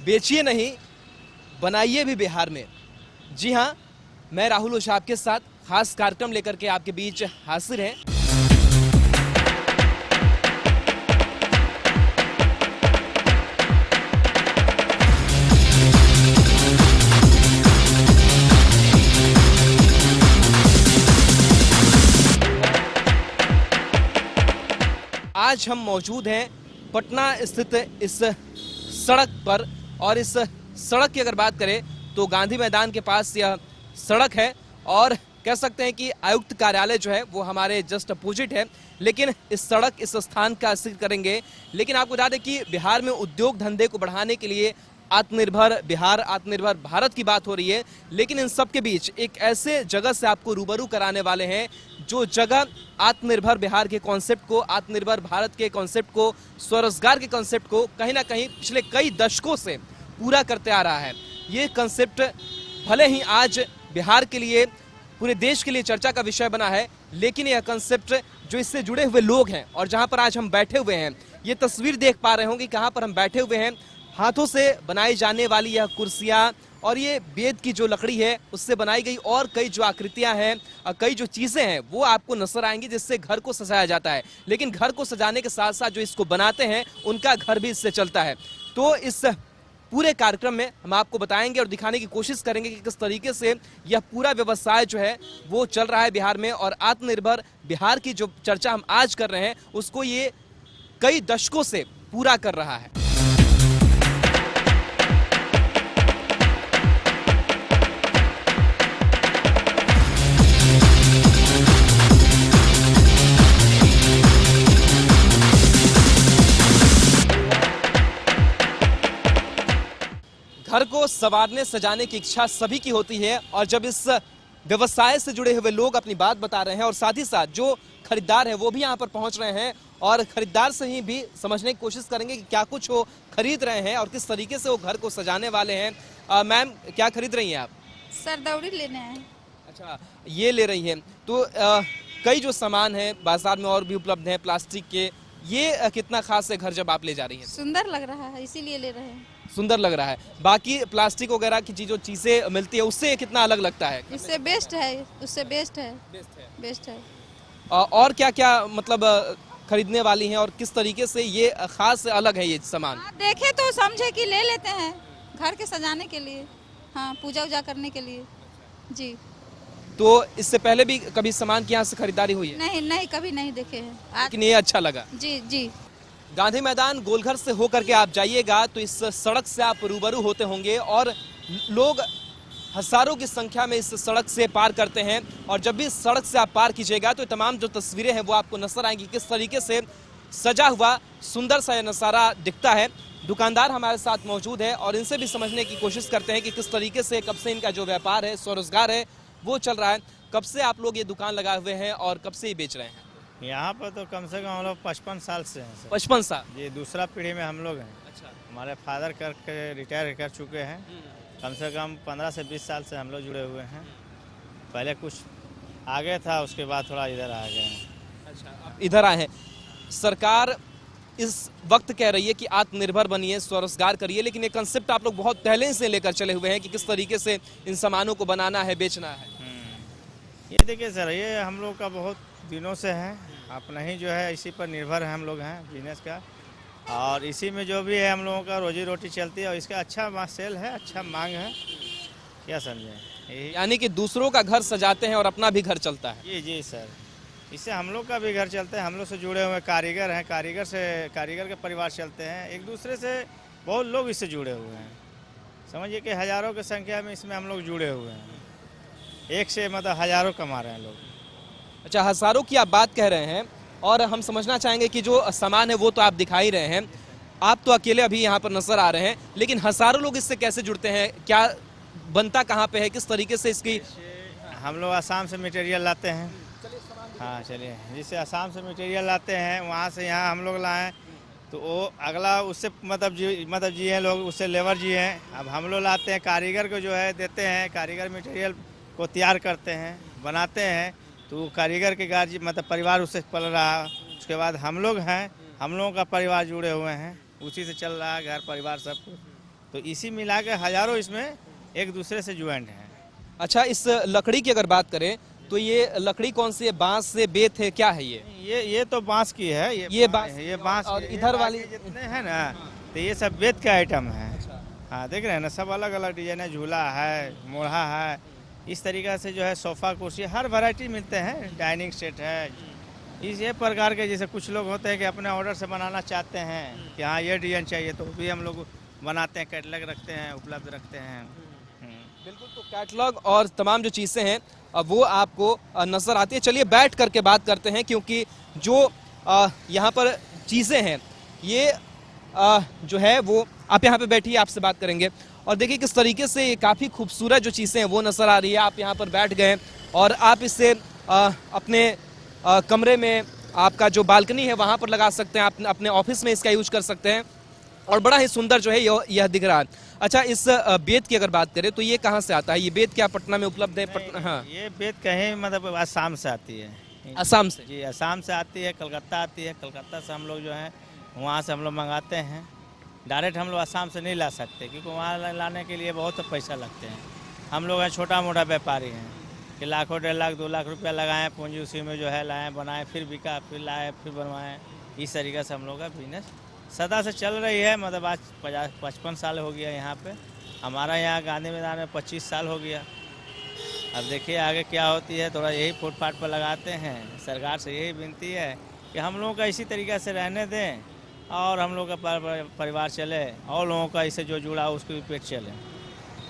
बेचिए नहीं, बनाइए भी बिहार में। जी हाँ, मैं राहुल ओझा आपके साथ खास कार्यक्रम लेकर के आपके बीच हाजिर है। आज हम मौजूद हैं पटना स्थित इस सड़क पर, और इस सड़क की अगर बात करें तो गांधी मैदान के पास यह सड़क है और कह सकते हैं कि आयुक्त कार्यालय जो है वो हमारे जस्ट अपोजिट है। लेकिन इस सड़क, इस स्थान का जिक्र करेंगे, लेकिन आपको बता दें कि बिहार में उद्योग धंधे को बढ़ाने के लिए आत्मनिर्भर बिहार, आत्मनिर्भर भारत की बात हो रही है। लेकिन इन सब के बीच एक ऐसे जगह से आपको रूबरू कराने वाले हैं जो जगह आत्मनिर्भर बिहार के कॉन्सेप्ट को, आत्मनिर्भर भारत के कॉन्सेप्ट को, स्वरोजगार के कॉन्सेप्ट को कहीं ना कहीं पिछले कई दशकों से पूरा करते आ रहा है। ये कॉन्सेप्ट भले ही आज बिहार के लिए, पूरे देश के लिए चर्चा का विषय बना है, लेकिन यह कॉन्सेप्ट जो इससे जुड़े हुए लोग हैं और जहां पर आज हम बैठे हुए हैं, ये तस्वीर देख पा रहे होंगे कहां पर हम बैठे हुए हैं। हाथों से बनाई जाने वाली यह कुर्सियां और ये बेद की जो लकड़ी है उससे बनाई गई और कई जो आकृतियां हैं और कई जो चीजें हैं वो आपको नजर आएंगी, जिससे घर को सजाया जाता है। लेकिन घर को सजाने के साथ साथ जो इसको बनाते हैं उनका घर भी इससे चलता है। तो इस पूरे कार्यक्रम में हम आपको बताएंगे और दिखाने की कोशिश करेंगे कि किस तरीके से यह पूरा व्यवसाय जो है वो चल रहा है बिहार में, और आत्मनिर्भर बिहार की जो चर्चा हम आज कर रहे हैं उसको ये कई दशकों से पूरा कर रहा है। घर को संवारने सजाने की इच्छा सभी की होती है, और जब इस व्यवसाय से जुड़े हुए लोग अपनी बात बता रहे हैं और साथ ही साथ जो खरीदार हैं वो भी यहाँ पर पहुँच रहे हैं, और खरीदार से ही भी समझने की कोशिश करेंगे कि क्या कुछ वो खरीद रहे हैं और किस तरीके से वो घर को सजाने वाले हैं। मैम, क्या खरीद रही हैं आप? सर, दौड़ी लेने हैं। अच्छा, ये ले रही हैं। तो कई जो सामान है बाजार में और भी उपलब्ध हैं प्लास्टिक के, ये कितना खास है घर जब आप ले जा रही हैं? सुंदर लग रहा है, इसीलिए ले रहे हैं। सुंदर लग रहा है। बाकी प्लास्टिक वगैरह की जो चीजें मिलती है उससे कितना अलग लगता है? इससे बेस्ट है, उससे बेस्ट है, बेस्ट है। और क्या क्या मतलब खरीदने वाली हैं और किस तरीके से ये खास अलग है ये सामान? देखे तो समझे कि ले लेते हैं घर के सजाने के लिए, हाँ, पूजा उजा करने के लिए। जी। तो इससे पहले भी कभी सामान की यहाँ से खरीदारी हुई है? नहीं नहीं, कभी नहीं देखे हैं, लेकिन ये अच्छा लगा। जी जी। गांधी मैदान गोलघर से होकर के आप जाइएगा तो इस सड़क से आप रूबरू होते होंगे, और लोग हजारों की संख्या में इस सड़क से पार करते हैं। और जब भी इस सड़क से आप पार कीजिएगा तो तमाम जो तस्वीरें हैं वो आपको नजर आएंगी, किस तरीके से सजा हुआ सुंदर सा यह नज़ारा दिखता है। दुकानदार हमारे साथ मौजूद है और इनसे भी समझने की कोशिश करते हैं कि किस तरीके से, कब से इनका जो व्यापार है, स्वरोजगार है, वो चल रहा है। कब से आप लोग ये दुकान लगाए हुए हैं और कब से ये बेच रहे हैं? यहाँ पर तो कम से कम हम लोग 55 साल से हैं सर। 55 साल? ये दूसरा पीढ़ी में हम लोग हैं। अच्छा। हमारे फादर करके रिटायर कर चुके हैं। कम से कम 15 से 20 साल से हम लोग जुड़े हुए हैं। पहले कुछ आगे था, उसके बाद थोड़ा इधर आ गए हैं। अच्छा, अब इधर आए हैं। सरकार इस वक्त कह रही है कि आत्मनिर्भर बनिए, स्वरोजगार करिए, लेकिन ये कंसेप्ट आप लोग बहुत पहले से लेकर चले हुए हैं कि किस तरीके से इन सामानों को बनाना है, बेचना है। ये देखिए सर, ये हम लोग का बहुत दिनों से है, अपना ही जो है इसी पर निर्भर है हम लोग हैं, बिजनेस का, और इसी में जो भी है हम लोगों का रोजी रोटी चलती है, और इसका अच्छा सेल है, अच्छा मांग है, क्या समझे। यानी कि दूसरों का घर सजाते हैं और अपना भी घर चलता है। जी जी सर, इससे हम लोग का भी घर चलता है। हम लोग से जुड़े हुए कारीगर हैं, कारीगर के परिवार चलते हैं, एक दूसरे से बहुत लोग इससे जुड़े हुए हैं। समझिए कि हज़ारों की संख्या में इसमें हम लोग जुड़े हुए हैं, एक से मतलब हज़ारों कमा रहे हैं लोग। अच्छा, हज़ारों की आप बात कह रहे हैं, और हम समझना चाहेंगे कि जो सामान है वो तो आप दिखा ही रहे हैं, आप तो अकेले अभी यहाँ पर नजर आ रहे हैं, लेकिन हज़ारों लोग इससे कैसे जुड़ते हैं? क्या बनता कहाँ पे है, किस तरीके से इसकी? हम लोग असम से मटेरियल लाते हैं। हाँ चलिए, जिससे असम से मटेरियल लाते हैं, वहाँ से यहाँ हम लोग लाएँ तो वो अगला उससे मतलब जी हैं लोग, उससे लेबर जी हैं। अब हम लोग लाते हैं, कारीगर को जो है देते हैं, कारीगर मटेरियल को तैयार करते हैं, बनाते हैं, तो कारीगर के गार्जियन मतलब परिवार उससे पल रहा। उसके बाद हम लोग हैं, हम लोगों का परिवार जुड़े हुए हैं, उसी से चल रहा है घर परिवार सब कुछ। तो इसी मिला के हजारों इसमें एक दूसरे से ज्वाइंट हैं। अच्छा, इस लकड़ी की अगर बात करें तो ये लकड़ी कौन सी है? बांस से, बेत है, क्या है ये तो बांस की है, ये बांस, ये बांस और की है। इधर वाली जितने हैं ना, तो ये सब बेत का आइटम है। हाँ, देख रहे हैं ना, सब अलग अलग डिजाइन है, झूला है, मोढ़ा है, इस तरीक़ा से जो है सोफ़ा कुर्सी हर वैरायटी मिलते हैं, डाइनिंग सेट है। इस ये प्रकार के, जैसे कुछ लोग होते हैं कि अपने ऑर्डर से बनाना चाहते हैं कि हाँ ये डिजाइन चाहिए, तो भी हम लोग बनाते हैं, कैटलॉग रखते हैं, उपलब्ध रखते हैं। बिल्कुल, तो कैटलॉग और तमाम जो चीज़ें हैं वो आपको नज़र आती है। चलिए बैठ करके बात करते हैं, क्योंकि जो यहाँ पर चीज़ें हैं ये जो है वो, आप यहाँ पे बैठिए, आपसे बात करेंगे। और देखिए किस तरीके से ये काफ़ी खूबसूरत जो चीज़ें हैं वो नज़र आ रही है। आप यहाँ पर बैठ गए और आप इससे अपने कमरे में, आपका जो बालकनी है वहाँ पर लगा सकते हैं, आप अपने ऑफिस में इसका यूज कर सकते हैं, और बड़ा ही सुंदर जो है यह दिख रहा है। अच्छा, इस बेत की अगर बात करें तो ये कहाँ से आता है? ये बेत क्या पटना में उपलब्ध है? हाँ, ये बेत कहीं मतलब आसाम से आती है। असम से? जी, असम से आती है, कलकत्ता आती है। कलकत्ता से हम लोग जो है वहाँ से हम लोग मंगाते हैं। डायरेक्ट हम लोग असम से नहीं ला सकते, क्योंकि वहाँ लाने के लिए बहुत पैसा लगते हैं। हम लोग हैं छोटा मोटा व्यापारी हैं कि लाखों, 1.5 लाख 2 लाख रुपया लगाएं पूंजी, उसी में जो है लाएँ, बनाएं, फिर बिका, फिर लाए, फिर बनवाएं। इस तरीके से हम लोग का बिजनेस सदा से चल रही है। मतलब आज 55 साल हो गया यहाँ पे। हमारा यहाँ गांधी मैदान में 25 साल हो गया। अब देखिए आगे क्या होती है। थोड़ा यही फुटपाथ पर लगाते हैं। सरकार से यही विनती है कि हम लोगों का इसी तरीके से रहने दें और हम लोग का परिवार चले, और लोगों का इससे जो जुड़ा उसको भी पेट चले।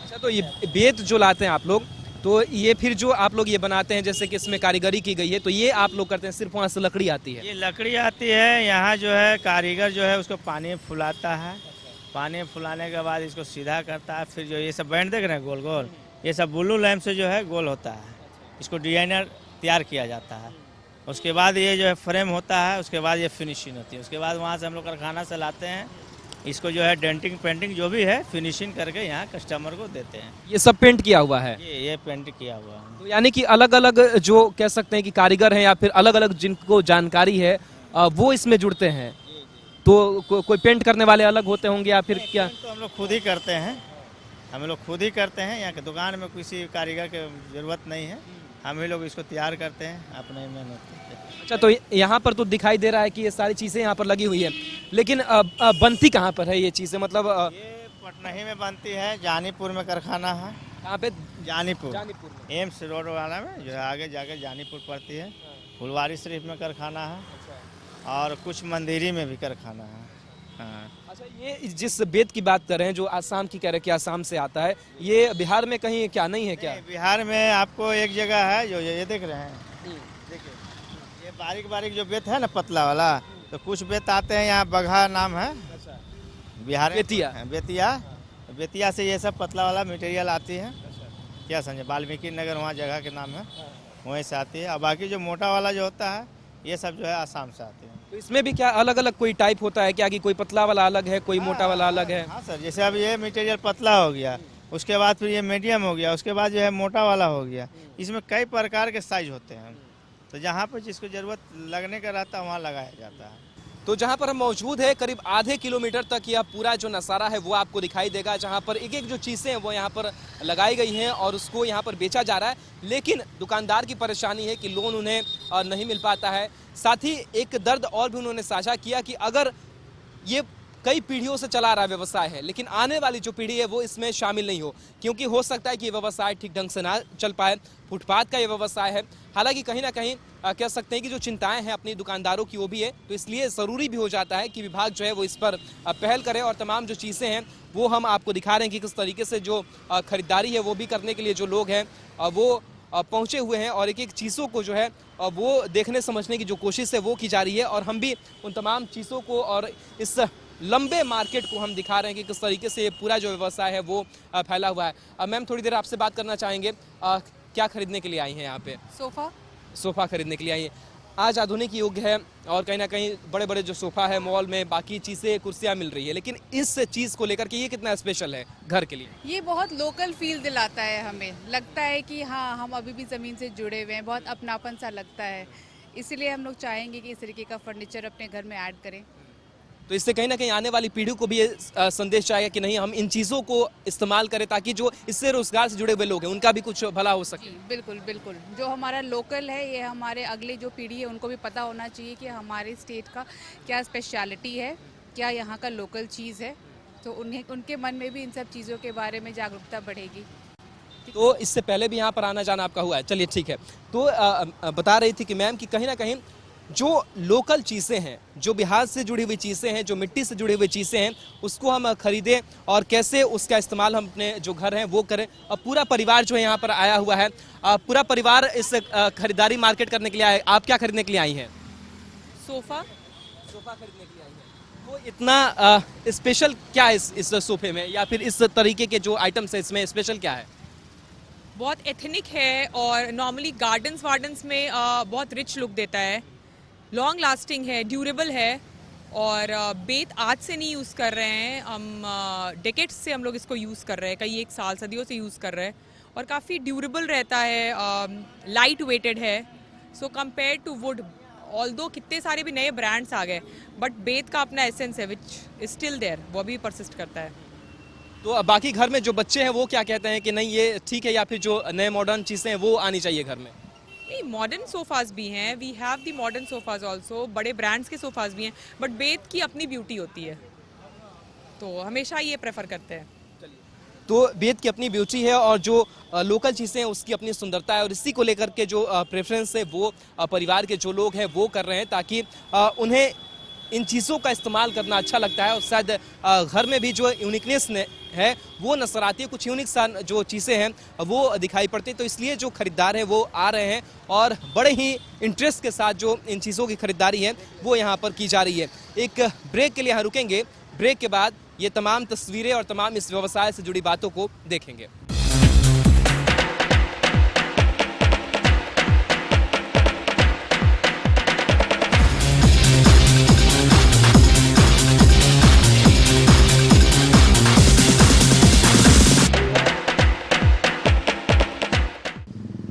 अच्छा, तो ये बेत जो लाते हैं आप लोग, तो ये फिर जो आप लोग ये बनाते हैं, जैसे कि इसमें कारीगरी की गई है, तो ये आप लोग करते हैं, सिर्फ वहाँ से लकड़ी आती है? ये लकड़ी आती है, यहाँ जो है कारीगर जो है उसको पानी में फुलाता है। पानी में फुलाने के बाद इसको सीधा करता है। फिर जो ये सब बैंड देख रहे हैं गोल गोल, ये सब ब्लू लैम्प से जो है गोल होता है। इसको डिजाइनर तैयार किया जाता है। उसके बाद ये जो है फ्रेम होता है, उसके बाद ये फिनिशिंग होती है। उसके बाद वहाँ से हम लोग कारखाना से लाते हैं, इसको जो है डेंटिंग पेंटिंग जो भी है फिनिशिंग करके यहाँ कस्टमर को देते हैं। ये सब पेंट किया हुआ है? ये पेंट किया हुआ है। तो यानी कि अलग अलग जो कह सकते हैं कि कारीगर हैं, या फिर अलग अलग जिनको जानकारी है वो इसमें जुड़ते हैं। तो कोई पेंट करने वाले अलग होते होंगे, या फिर क्या? तो हम लोग खुद ही करते हैं। हम लोग खुद ही करते हैं। यहाँ के दुकान में किसी कारीगर की ज़रूरत नहीं है। हम ही लोग इसको तैयार करते हैं, अपने मेहनत करते हैं। अच्छा, तो यहाँ पर तो दिखाई दे रहा है कि ये सारी चीज़ें यहाँ पर लगी हुई है, लेकिन बनती कहाँ पर है ये चीज़ें? मतलब ये पटना ही में बनती है। जानीपुर में कारखाना है। कहाँ पे? जानीपुर जानीपुर में। एम्स रोड वाला में जो है, आगे जाके जानीपुर पड़ती है। फुलवारी शरीफ में कारखाना है, और कुछ मंदिरी में भी कारखाना है। हाँ। अच्छा, ये जिस बेत की बात कर रहे हैं, जो आसाम की कह रहे हैं कि आसाम से आता है, ये बिहार में कहीं क्या नहीं है क्या? बिहार में आपको एक जगह है जो ये देख रहे हैं। देखिए, ये बारीक बारीक जो बेत है ना, पतला वाला, तो कुछ बेत आते हैं यहाँ, बगहा नाम है बिहार में। बेतिया से ये सब पतला वाला मटेरियल आती है। क्या समझे, वाल्मीकि नगर वहाँ जगह के नाम है, वहीं से आती है। और बाकी जो मोटा वाला जो होता है, ये सब जो है आसाम से आते हैं। तो इसमें भी क्या अलग अलग कोई टाइप होता है क्या, कि कोई पतला वाला अलग है, कोई मोटा वाला अलग है? हाँ सर, जैसे अब ये मटेरियल पतला हो गया, उसके बाद फिर ये मीडियम हो गया, उसके बाद जो है मोटा वाला हो गया। इसमें कई प्रकार के साइज होते हैं, तो जहाँ पर जिसको ज़रूरत लगने का रहता है वहाँ लगाया जाता है। तो जहाँ पर हम मौजूद है, करीब आधे किलोमीटर तक यह पूरा जो नज़ारा है वो आपको दिखाई देगा, जहाँ पर एक एक जो चीज़ें हैं वो यहाँ पर लगाई गई हैं और उसको यहाँ पर बेचा जा रहा है। लेकिन दुकानदार की परेशानी है कि लोन उन्हें नहीं मिल पाता है। साथ ही एक दर्द और भी उन्होंने साझा किया कि अगर ये कई पीढ़ियों से चला रहा व्यवसाय है, लेकिन आने वाली जो पीढ़ी है वो इसमें शामिल नहीं हो, क्योंकि हो सकता है कि ये व्यवसाय ठीक ढंग से ना चल पाए। फुटपाथ का ये व्यवसाय है, हालांकि कहीं ना कहीं कह सकते हैं कि जो चिंताएं हैं अपनी दुकानदारों की वो भी है, तो इसलिए ज़रूरी भी हो जाता है कि विभाग जो है वो इस पर पहल करे, और तमाम जो चीज़ें हैं वो हम आपको दिखा रहे हैं कि किस तरीके से जो खरीदारी है वो भी करने के लिए जो लोग हैं वो पहुंचे हुए हैं, और एक एक चीज़ों को जो है वो देखने समझने की जो कोशिश है वो की जा रही है। और हम भी उन तमाम चीज़ों को और इस लंबे मार्केट को हम दिखा रहे हैं कि किस तरीके से ये पूरा जो व्यवसाय है वो फैला हुआ है। मैम, थोड़ी देर आपसे बात करना चाहेंगे, क्या खरीदने के लिए आई हैं यहाँ पे? सोफ़ा खरीदने के लिए आई हैं। आज आधुनिक युग है और कहीं ना कहीं बड़े बड़े जो सोफ़ा है मॉल में, बाकी चीज़ें, कुर्सियाँ मिल रही है, लेकिन इस चीज़ को लेकर के ये कितना स्पेशल है घर के लिए? ये बहुत लोकल फील दिलाता है, हमें लगता है कि हाँ, हम अभी भी ज़मीन से जुड़े हुए हैं, बहुत अपनापन सा लगता है। इसीलिए हम लोग चाहेंगे कि इस तरीके का फर्नीचर अपने घर में ऐड करें। तो इससे कहीं ना कहीं आने वाली पीढ़ी को भी ये संदेश जाएगा कि नहीं, हम इन चीज़ों को इस्तेमाल करें ताकि जो इससे रोजगार से जुड़े हुए लोग हैं उनका भी कुछ भला हो सके। बिल्कुल बिल्कुल, जो हमारा लोकल है ये हमारे अगले जो पीढ़ी है उनको भी पता होना चाहिए कि हमारे स्टेट का क्या स्पेशलिटी है, क्या यहाँ का लोकल चीज़ है, तो उन्हें उनके मन में भी इन सब चीज़ों के बारे में जागरूकता बढ़ेगी। तो इससे पहले भी यहाँ पर आना जाना आपका हुआ है, चलिए ठीक है। तो बता रही थी कि मैम कि कहीं ना कहीं जो लोकल चीज़ें हैं, जो बिहार से जुड़ी हुई चीज़ें हैं, जो मिट्टी से जुड़ी हुई चीज़ें हैं, उसको हम खरीदें और कैसे उसका इस्तेमाल हम अपने जो घर हैं वो करें। और पूरा परिवार जो है यहाँ पर आया हुआ है, पूरा परिवार इस खरीदारी मार्केट करने के लिए आया है। आप क्या खरीदने के लिए आई हैं? सोफ़ा खरीदने के लिए आई हैं। तो इतना स्पेशल क्या है इस सोफे में, या फिर इस तरीके के जो आइटम्स है इसमें स्पेशल क्या है? बहुत एथनिक है और नॉर्मली गार्डन्स वार्डन्स में बहुत रिच लुक देता है, लॉन्ग लास्टिंग है, ड्यूरेबल है और बेत आज से नहीं यूज़ कर रहे हैं हम, डेकेड्स से हम लोग इसको यूज़ कर रहे हैं, कई एक साल सदियों से यूज़ कर रहे हैं और काफ़ी ड्यूरेबल रहता है, लाइट वेटेड है। So compare to wood, although कितने सारे भी नए ब्रांड्स आ गए बट बेत का अपना एसेंस है विच इज स्टिल देयर, वो भी परसिस्ट करता है। तो बाकी घर में जो बच्चे हैं वो क्या कहते हैं कि नहीं ये ठीक है, या फिर जो नए मॉडर्न चीज़ें हैं वो आनी चाहिए घर में? नहीं, मॉडर्न सोफाज भी हैं, we have the modern sofas also, बड़े ब्रांड्स के सोफाज भी हैं, बट बेत की अपनी ब्यूटी होती है तो हमेशा ये प्रेफर करते हैं। तो बेत की अपनी ब्यूटी है और जो लोकल चीज़ें हैं उसकी अपनी सुंदरता है, और इसी को लेकर के जो प्रेफरेंस है वो परिवार के जो लोग हैं वो कर रहे हैं ताकि उन्हें इन चीज़ों का इस्तेमाल करना अच्छा लगता है और शायद घर में भी जो यूनिकनेस है वो नजर आती है, कुछ यूनिक सा जो चीज़ें हैं वो दिखाई पड़ती है। तो इसलिए जो खरीदार हैं वो आ रहे हैं और बड़े ही इंटरेस्ट के साथ जो इन चीज़ों की खरीदारी है वो यहाँ पर की जा रही है। एक ब्रेक के लिए यहाँ रुकेंगे, ब्रेक के बाद ये तमाम तस्वीरें और तमाम इस व्यवसाय से जुड़ी बातों को देखेंगे।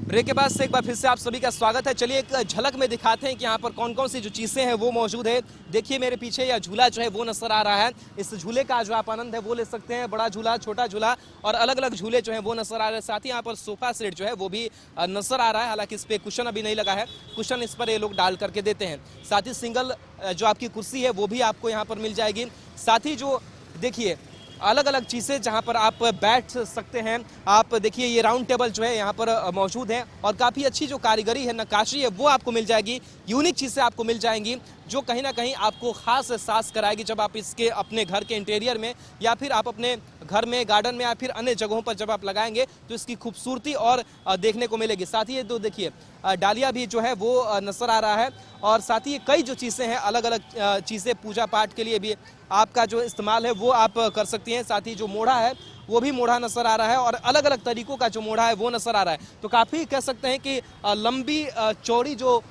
ब्रेक के बाद से एक बार फिर से आप सभी का स्वागत है। चलिए एक झलक में दिखाते हैं कि यहाँ पर कौन कौन सी जो चीज़ें हैं वो मौजूद है। देखिए मेरे पीछे यह झूला जो है वो नजर आ रहा है, इस झूले का जो आप आनंद है वो ले सकते हैं, बड़ा झूला, छोटा झूला और अलग अलग झूले जो हैं वो नजर आ रहे हैं। साथ ही यहाँ पर सोफा सेट जो है वो भी नजर आ रहा है, हालांकि इस पर कुशन अभी नहीं लगा है, कुशन इस पर ये लोग डाल करके देते हैं। साथ ही सिंगल जो आपकी कुर्सी है वो भी आपको यहाँ पर मिल जाएगी। साथ ही जो देखिए अलग अलग चीज़ें जहां पर आप बैठ सकते हैं, आप देखिए ये राउंड टेबल जो है यहाँ पर मौजूद है और काफ़ी अच्छी जो कारीगरी है, नक्काशी है वो आपको मिल जाएगी, यूनिक चीज़ें आपको मिल जाएंगी जो कहीं ना कहीं आपको खास एहसास कराएगी जब आप इसके अपने घर के इंटीरियर में या फिर आप अपने घर में गार्डन में या फिर अन्य जगहों पर जब आप लगाएंगे तो इसकी खूबसूरती और देखने को मिलेगी। साथ ही ये तो देखिए डालिया भी जो है वो नजर आ रहा है और साथ ही कई जो चीज़ें हैं, अलग अलग चीज़ें पूजा पाठ के लिए भी आपका जो इस्तेमाल है वो आप कर सकती हैं। साथ ही जो मोढ़ा है वो भी मोढ़ा नजर आ रहा है और अलग अलग तरीकों का जो मोढ़ा है वो नजर आ रहा है। तो काफ़ी कह सकते हैं कि लंबी चौड़ी जो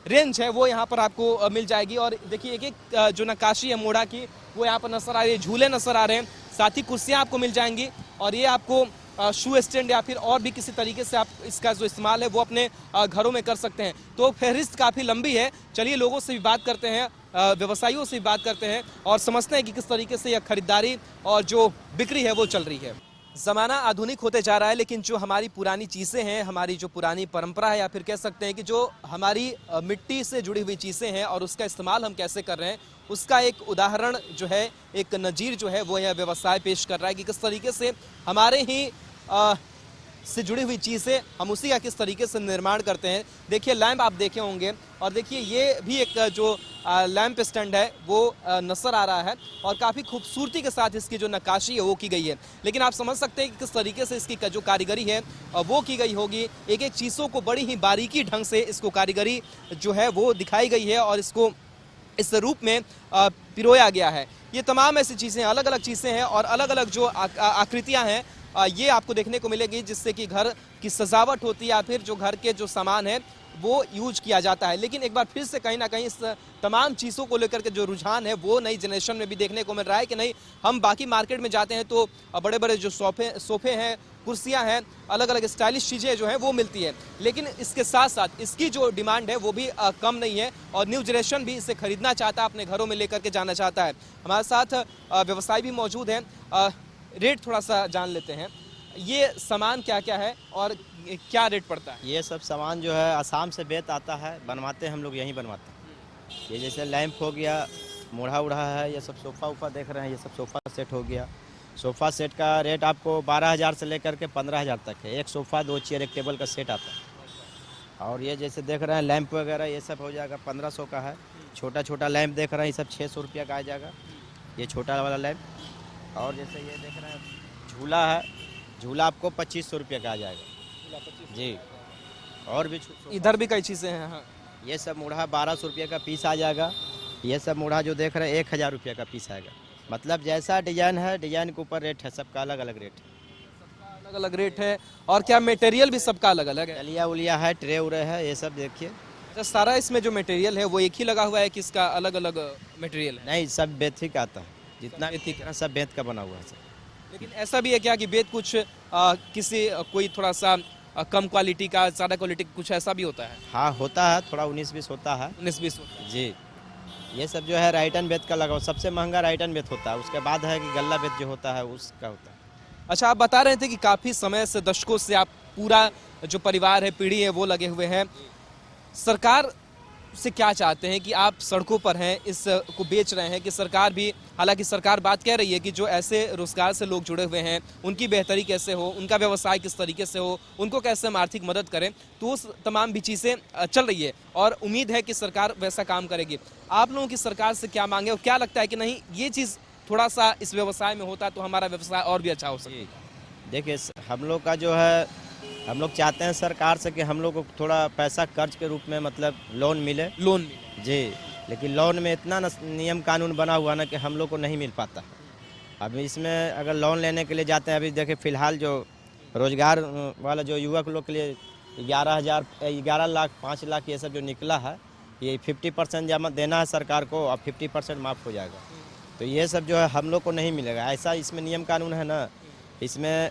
रेंज है वो यहाँ पर आपको मिल जाएगी। और देखिए एक एक जो नक्काशी है मोढ़ा की वो यहाँ पर नजर आ रही है, झूले नजर आ रहे हैं, साथ ही कुर्सियाँ आपको मिल जाएंगी और ये आपको शू स्टैंड या फिर और भी किसी तरीके से आप इसका जो इस्तेमाल है वो अपने घरों में कर सकते हैं। तो फहरिस्त काफ़ी लंबी है। चलिए लोगों से भी बात करते हैं, व्यवसायियों से भी बात करते हैं और समझते हैं कि किस तरीके से यह खरीदारी और जो बिक्री है वो चल रही है। ज़माना आधुनिक होते जा रहा है लेकिन जो हमारी पुरानी चीज़ें हैं, हमारी जो पुरानी परंपरा है या फिर कह सकते हैं कि जो हमारी मिट्टी से जुड़ी हुई चीज़ें हैं और उसका इस्तेमाल हम कैसे कर रहे हैं उसका एक उदाहरण जो है, एक नज़ीर जो है वो यह व्यवसाय पेश कर रहा है कि किस तरीके से हमारे ही से जुड़ी हुई चीज़ें हम उसी का किस तरीके से निर्माण करते हैं। देखिए लैंप आप देखे होंगे और देखिए ये भी एक जो लैंप स्टैंड है वो नजर आ रहा है और काफ़ी खूबसूरती के साथ इसकी जो नक्काशी है वो की गई है। लेकिन आप समझ सकते हैं कि किस तरीके से इसकी जो कारीगरी है वो की गई होगी। एक एक चीज़ों को बड़ी ही बारीकी ढंग से इसको कारीगरी जो है वो दिखाई गई है और इसको इस रूप में पिरोया गया है। ये तमाम ऐसी चीज़ें, अलग अलग चीज़ें हैं और अलग अलग जो आकृतियाँ हैं ये आपको देखने को मिलेगी जिससे कि घर की सजावट होती है या फिर जो घर के जो सामान है वो यूज किया जाता है। लेकिन एक बार फिर से कहीं ना कहीं इस तमाम चीज़ों को लेकर के जो रुझान है वो नई जनरेशन में भी देखने को मिल रहा है कि नहीं, हम बाकी मार्केट में जाते हैं तो बड़े बड़े जो सोफे हैं, कुर्सियां हैं, अलग अलग स्टाइलिश चीज़ें जो हैं वो मिलती है, लेकिन इसके साथ साथ इसकी जो डिमांड है वो भी कम नहीं है और न्यू जनरेशन भी इसे खरीदना चाहता है, अपने घरों में लेकर के जाना चाहता है। हमारे साथ व्यवसायी भी मौजूद हैं, रेट थोड़ा सा जान लेते हैं। ये सामान क्या क्या है और क्या रेट पड़ता है? ये सब सामान जो है आसाम से बेत आता है, बनवाते हैं हम लोग, यहीं बनवाते हैं। ये जैसे लैंप हो गया, मूढ़ा उड़ा है, ये सब सोफ़ा उफ़ा देख रहे हैं, ये सब सोफ़ा सेट हो गया। सोफ़ा सेट का रेट आपको 12,000 से लेकर के 15,000 तक है। एक सोफ़ा, 2 चेयर, एक टेबल का सेट आता है। और ये जैसे देख रहे हैं लैंप वगैरह, ये सब हो जाएगा 1500 का है। छोटा छोटा लैंप देख रहे हैं, ये सब 600 रुपया का आ जाएगा, ये छोटा वाला लैंप। और जैसे ये देख रहे हैं झूला है, झूला आपको 2500 रुपये का आ जाएगा जी। और भी इधर भी कई चीज़ें हैं। हाँ, ये सब मूढ़ा 1200 रुपये का पीस आ जाएगा। ये सब मूढ़ा जो देख रहे हैं 1000 रुपये का पीस आएगा। मतलब जैसा डिजाइन है, डिजाइन के ऊपर रेट है, सबका अलग अलग रेट है। अलग अलग रेट है। और क्या मटेरियल भी सबका अलग अलग है? डलिया उलिया है, ट्रे उरे है, ये सब देखिए। अच्छा, सारा इसमें जो मटेरियल है वो एक ही लगा हुआ है कि इसका अलग अलग मटेरियल है? नहीं, सब बेत ही का आता है, जितना बेत का सब बेत का बना हुआ है सब। लेकिन ऐसा भी है क्या कि बेत कुछ कोई थोड़ा सा कम क्वालिटी का, ज़्यादा क्वालिटी का, कुछ ऐसा भी होता है? हाँ होता है, थोड़ा 19-20 होता है। 19-20 जी। ये सब जो है राइटन बेत का लगा, सबसे महंगा राइटन बेत होता है। उसके बाद है कि गल्ला बेत जो होता है उसका होता है। अच्छा, आप बता रहे थे कि काफ़ी समय से, दशकों से आप पूरा जो परिवार है, पीढ़ी है, वो लगे हुए हैं। सरकार से क्या चाहते हैं कि आप सड़कों पर हैं, इसको बेच रहे हैं, कि सरकार भी, हालांकि सरकार बात कह रही है कि जो ऐसे रोजगार से लोग जुड़े हुए हैं उनकी बेहतरी कैसे हो, उनका व्यवसाय किस तरीके से हो, उनको कैसे हम आर्थिक मदद करें, तो उस तमाम भी चीज़ें चल रही है और उम्मीद है कि सरकार वैसा काम करेगी। आप लोगों की सरकार से क्या मांगे और क्या लगता है कि नहीं, ये चीज़ थोड़ा सा इस व्यवसाय में होता तो हमारा व्यवसाय और भी अच्छा हो सके? देखिए, हम लोग का जो है, हम लोग चाहते हैं सरकार से कि हम लोग को थोड़ा पैसा कर्ज के रूप में, मतलब लोन मिले जी। लेकिन लोन में इतना नियम कानून बना हुआ ना कि हम लोग को नहीं मिल पाता। अब इसमें अगर लोन लेने के लिए जाते हैं, अभी देखिए फिलहाल जो रोजगार वाला जो युवक लोग के लिए 11 लाख 5 लाख ये सब जो निकला है, ये 50% जमा देना है सरकार को और 50% माफ़ हो जाएगा। तो ये सब जो है हम लोग को नहीं मिलेगा। ऐसा इसमें नियम कानून है ना, इसमें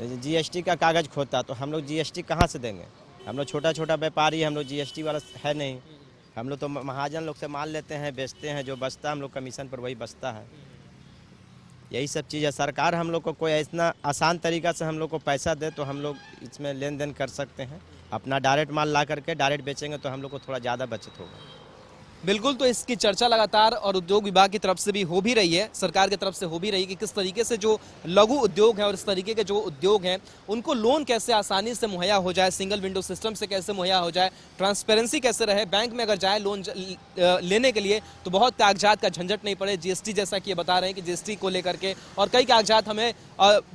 जीएसटी का कागज़ खोता, तो हम लोग जीएसटी कहाँ से देंगे? हम लोग छोटा छोटा व्यापारी, हम लोग जीएसटी वाला है नहीं। हम लोग तो महाजन लोग से माल लेते हैं, बेचते हैं, जो बचता है हम लोग कमीशन पर वही बचता है। यही सब चीज़ है। सरकार हम लोग को कोई इतना आसान तरीका से हम लोग को पैसा दे तो हम लोग इसमें लेन देन कर सकते हैं। अपना डायरेक्ट माल ला करके डायरेक्ट बेचेंगे तो हम लोग को थोड़ा ज़्यादा बचत होगा। बिल्कुल, तो इसकी चर्चा लगातार और उद्योग विभाग की तरफ से भी हो भी रही है, सरकार की तरफ से हो भी रही है कि किस तरीके से जो लघु उद्योग है और इस तरीके के जो उद्योग हैं उनको लोन कैसे आसानी से मुहैया हो जाए, सिंगल विंडो सिस्टम से कैसे मुहैया हो जाए, ट्रांसपेरेंसी कैसे रहे, बैंक में अगर जाए लोन लेने के लिए तो बहुत कागजात का झंझट नहीं पड़े। जीएसटी, जैसा कि ये बता रहे हैं कि जीएसटी को लेकर के और कई कागजात हमें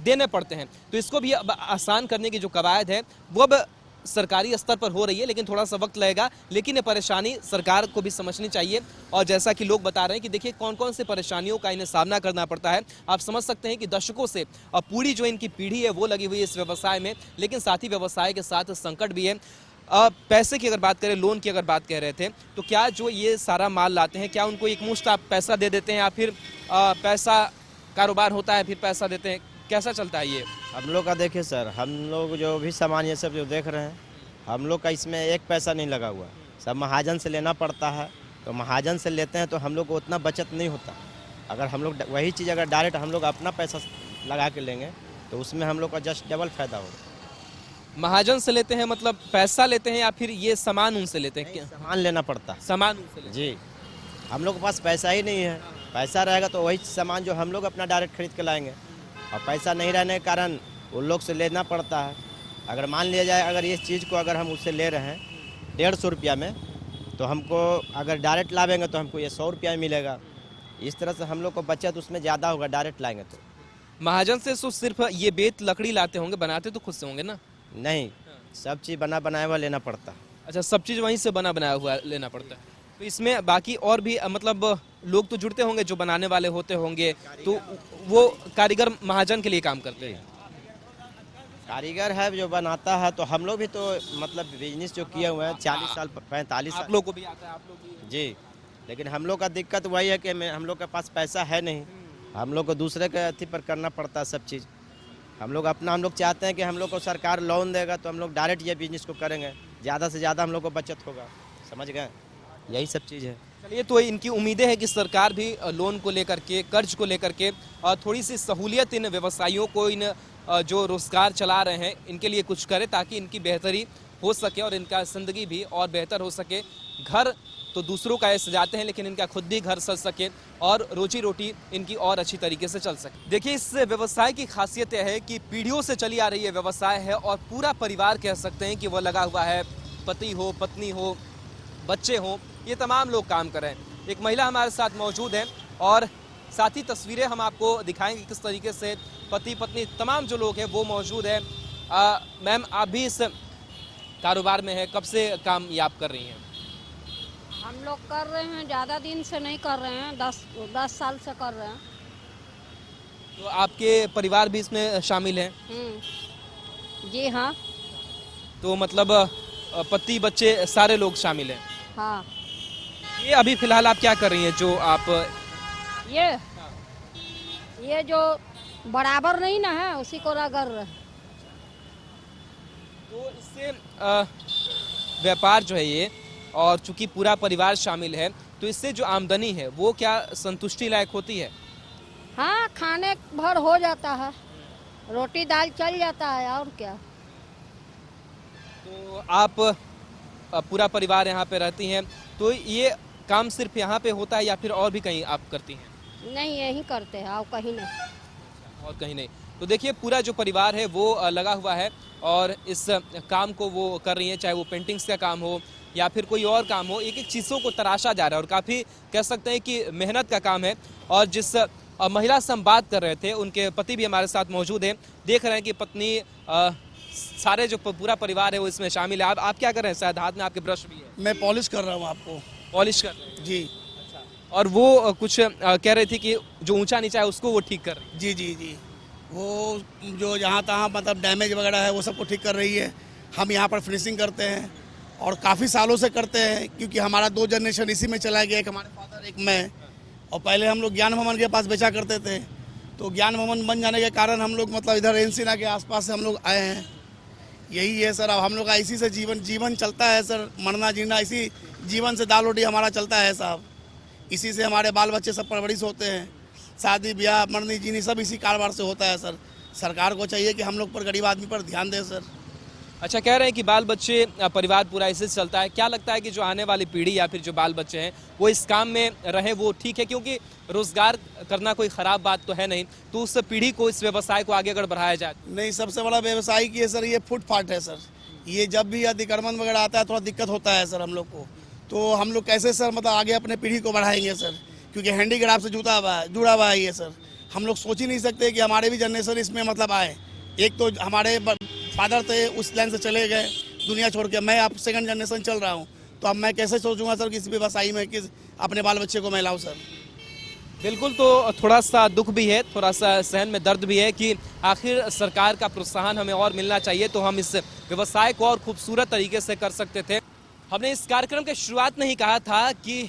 देने पड़ते हैं, तो इसको भी आसान करने की जो कवायद है वो अब सरकारी स्तर पर हो रही है, लेकिन थोड़ा सा वक्त लगेगा। लेकिन ये परेशानी सरकार को भी समझनी चाहिए और जैसा कि लोग बता रहे हैं कि देखिए कौन कौन से परेशानियों का इन्हें सामना करना पड़ता है। आप समझ सकते हैं कि दशकों से पूरी जो इनकी पीढ़ी है वो लगी हुई है इस व्यवसाय में, लेकिन साथ ही व्यवसाय के साथ संकट भी है। पैसे की अगर बात करें, लोन की अगर बात कह रहे थे, तो क्या जो ये सारा माल लाते हैं, क्या उनको एक मुश्त आप पैसा दे देते हैं या फिर पैसा कारोबार होता है फिर पैसा देते हैं, कैसा चलता है ये? हम लोग का देखिए सर, हम लोग जो भी सामान ये सब जो देख रहे हैं, हम लोग का इसमें एक पैसा नहीं लगा हुआ, सब महाजन से लेना पड़ता है। तो महाजन से लेते हैं तो हम लोग को उतना बचत नहीं होता। अगर हम लोग वही चीज़ अगर डायरेक्ट हम लोग अपना पैसा लगा के लेंगे तो उसमें हम लोग का जस्ट डबल फायदा होगा। महाजन से लेते हैं मतलब पैसा लेते हैं या फिर ये सामान उनसे लेते हैं? सामान लेना पड़ता है, सामान उनसे लेते जी। हम लोग के पास पैसा ही नहीं है, पैसा रहेगा तो वही सामान जो हम लोग अपना डायरेक्ट खरीद के लाएंगे, और पैसा नहीं रहने के कारण उन लोग से लेना पड़ता है। अगर मान लिया जाए, अगर इस चीज़ को अगर हम उससे ले रहे हैं 150 रुपया में, तो हमको अगर डायरेक्ट लावेंगे तो हमको ये 100 रुपया में मिलेगा। इस तरह से हम लोग को बचत उसमें ज़्यादा होगा डायरेक्ट लाएंगे तो। महाजन से तो सिर्फ ये बेत लकड़ी लाते होंगे, बनाते तो खुद से होंगे ना? नहीं, सब चीज़ बनाया हुआ लेना पड़ता है। अच्छा, सब चीज़ वहीं से बनाया हुआ लेना पड़ता है। तो इसमें बाकी और भी मतलब लोग तो जुड़ते होंगे जो बनाने वाले होते होंगे, तो वो कारीगर महाजन के लिए काम करते हैं। कारीगर है जो बनाता है, तो हम लोग भी तो मतलब बिजनेस जो किए हुए हैं 40 साल 45 साल आप लोग को भी आता है, आप लोग भी जी। लेकिन हम लोग का दिक्कत वही है कि हम लोग के पास पैसा है नहीं, हम लोग को दूसरे के अथी पर करना पड़ता है सब चीज़। हम लोग चाहते हैं कि हम लोग को सरकार लोन देगा तो हम लोग डायरेक्ट ये बिजनेस को करेंगे, ज़्यादा से ज़्यादा हम लोग को बचत होगा, समझ गए, यही सब चीज़ है। चलिए, तो इनकी उम्मीदें हैं कि सरकार भी लोन को लेकर के, कर्ज को लेकर के थोड़ी सी सहूलियत इन व्यवसायियों को, इन जो रोजगार चला रहे हैं इनके लिए कुछ करे, ताकि इनकी बेहतरी हो सके और इनका जिंदगी भी और बेहतर हो सके। घर तो दूसरों का ये सजाते हैं, लेकिन इनका खुद भी घर सज सके और रोजी रोटी इनकी और अच्छी तरीके से चल सके। देखिए, इस व्यवसाय की खासियत यह है कि पीढ़ियों से चली आ रही है व्यवसाय है, और पूरा परिवार कह सकते हैं कि वो लगा हुआ है, पति हो, पत्नी हो, बच्चे हो, ये तमाम लोग काम कर रहे हैं। एक महिला हमारे साथ मौजूद है और साथ ही तस्वीरें हम आपको दिखाएंगे किस तरीके से पति पत्नी तमाम जो लोग हैं वो मौजूद है। मैम, आप भी इस कारोबार में है, कब से काम ये आप कर रही हैं? हम लोग कर रहे हैं, ज़्यादा दिन से नहीं कर रहे हैं, 10 साल से कर रहे हैं। तो आपके परिवार भी इसमें शामिल हैं? जी हाँ। तो मतलब पति बच्चे सारे लोग शामिल हैं? हाँ। ये अभी फिलहाल आप क्या कर रही हैं जो आप ये जो बराबर नहीं ना है उसी को रगड़ रहे हैं। तो इससे व्यापार जो है ये, और चूंकि पूरा परिवार शामिल है, तो इससे जो आमदनी है वो क्या संतुष्टि लायक होती है? हाँ, खाने भर हो जाता है, रोटी दाल चल जाता है, और क्या। तो आप पूरा परिवार यहाँ पे रहती हैं, तो ये काम सिर्फ यहाँ पे होता है या फिर और भी कहीं आप करती हैं? नहीं, यही करते हैं और कहीं नहीं। और कहीं नहीं। तो देखिए, पूरा जो परिवार है वो लगा हुआ है और इस काम को वो कर रही हैं, चाहे वो पेंटिंग्स का काम हो या फिर कोई और काम हो, एक एक चीज़ों को तराशा जा रहा है और काफ़ी कह सकते हैं कि मेहनत का काम है। और जिस महिला से हम बात कर रहे थे, उनके पति भी हमारे साथ मौजूद हैं। देख रहे हैं कि पत्नी सारे जो पूरा परिवार है वो इसमें शामिल है। आप क्या कर रहे हैं? शायद हाथ में आपके ब्रश भी है। मैं पॉलिश कर रहा हूँ, आपको पॉलिश कर रहे हैं? जी। अच्छा। और वो कुछ कह रही थी कि जो ऊंचा नीचा है उसको वो ठीक कर रही है? जी जी जी, वो जो जहाँ तहाँ मतलब डैमेज वगैरह है वो सबको ठीक कर रही है। हम यहाँ पर फिनिशिंग करते हैं और काफ़ी सालों से करते हैं, क्योंकि हमारा 2 जनरेशन इसी में चला गया, एक हमारे फादर एक मैं। और पहले हम लोग ज्ञान भवन के पास बेचा करते थे, तो ज्ञान भवन बन जाने के कारण हम लोग मतलब इधर एनसीना के आसपास से हम लोग आए हैं। यही है सर, अब हम लोग का इसी से जीवन चलता है सर, मरना जीना इसी जीवन से, दाल रोटी हमारा चलता है साहब। इसी से हमारे बाल बच्चे सब परवरिश होते हैं, शादी ब्याह मरनी जीनी सब इसी कारोबार से होता है सर। सरकार को चाहिए कि हम लोग पर, गरीब आदमी पर ध्यान दे सर। अच्छा, कह रहे हैं कि बाल बच्चे परिवार पूरा इससे चलता है। क्या लगता है कि जो आने वाली पीढ़ी या फिर जो बाल बच्चे हैं वो इस काम में रहे, वो ठीक है? क्योंकि रोजगार करना कोई ख़राब बात तो है नहीं, तो उस पीढ़ी को, इस व्यवसाय को आगे अगर बढ़ाया जाए? नहीं, सबसे बड़ा व्यवसाय की है सर ये फुटपाथ है सर। ये जब भी अतिक्रमण वगैरह आता है थोड़ा दिक्कत होता है सर हम लोग को, तो हम लोग कैसे सर मतलब आगे अपने पीढ़ी को बढ़ाएंगे सर, क्योंकि हैंडीक्राफ्ट से जुड़ा हुआ है ये सर। हम लोग सोच ही नहीं सकते कि हमारे भी जनरेशन इसमें मतलब आए। एक तो हमारे फादर थे उस लाइन से चले गए दुनिया छोड़ के, मैं अब 2nd जनरेशन चल रहा हूँ, तो अब मैं कैसे सोचूंगा सर किसी व्यवसायी में कि अपने बाल बच्चे को मैं लाऊं सर। बिल्कुल, तो थोड़ा सा दुख भी है, थोड़ा सा सहन में दर्द भी है कि आखिर सरकार का प्रोत्साहन हमें और मिलना चाहिए, तो हम इस व्यवसाय को और खूबसूरत तरीके से कर सकते थे। हमने इस कार्यक्रम के शुरुआत में ही कहा था कि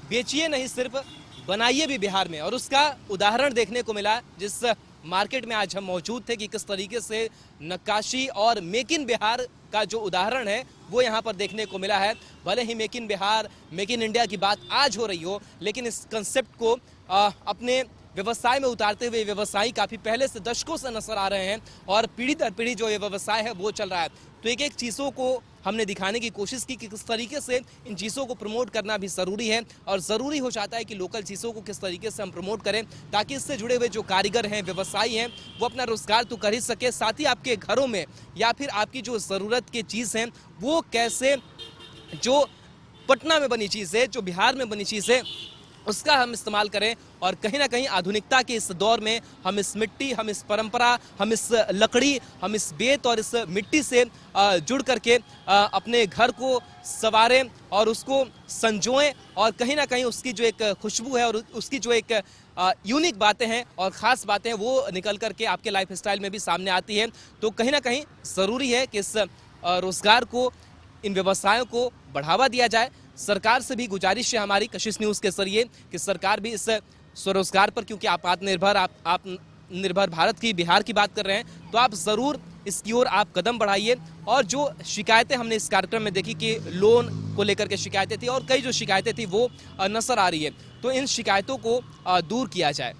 बेचिए नहीं, सिर्फ बनाइए भी बिहार में, और उसका उदाहरण देखने को मिला जिस मार्केट में आज हम मौजूद थे कि किस तरीके से नक्काशी और मेक इन बिहार का जो उदाहरण है वो यहाँ पर देखने को मिला है। भले ही make in Bihar, make in India की बात आज हो रही हो, लेकिन इस कंसेप्ट को अपने व्यवसाय में उतारते हुए व्यवसायी काफ़ी पहले से, दशकों से नजर आ रहे हैं और पीढ़ी दर पीढ़ी जो ये व्यवसाय है वो चल रहा है। तो एक एक चीज़ों को हमने दिखाने की कोशिश की कि किस तरीके से इन चीज़ों को प्रमोट करना भी ज़रूरी है, और ज़रूरी हो जाता है कि लोकल चीज़ों को किस तरीके से हम प्रमोट करें, ताकि इससे जुड़े हुए जो कारीगर हैं, व्यवसायी हैं, वो अपना रोजगार तो कर ही सके, साथ ही आपके घरों में या फिर आपकी जो ज़रूरत की चीज़ हैं वो कैसे, जो पटना में बनी चीज़ है, जो बिहार में बनी चीज़ है, उसका हम इस्तेमाल करें। और कहीं ना कहीं आधुनिकता के इस दौर में हम इस मिट्टी, हम इस परंपरा, हम इस लकड़ी, हम इस बेत और इस मिट्टी से जुड़ करके अपने घर को संवारें और उसको संजोएं, और कहीं ना कहीं उसकी जो एक खुशबू है और उसकी जो एक यूनिक बातें हैं और ख़ास बातें हैं वो निकल करके आपके लाइफ स्टाइल में भी सामने आती है। तो कहीं ना कहीं ज़रूरी है कि इस रोज़गार को, इन व्यवसायों को बढ़ावा दिया जाए। सरकार से भी गुजारिश है हमारी कशिश न्यूज़ के जरिए कि सरकार भी इस स्वरोजगार पर, क्योंकि आप आत्मनिर्भर, आप निर्भर भारत की, बिहार की बात कर रहे हैं, तो आप ज़रूर इसकी ओर आप कदम बढ़ाइए। और जो शिकायतें हमने इस कार्यक्रम में देखी कि लोन को लेकर के शिकायतें थी और कई जो शिकायतें थी वो नजर आ रही है, तो इन शिकायतों को दूर किया जाए।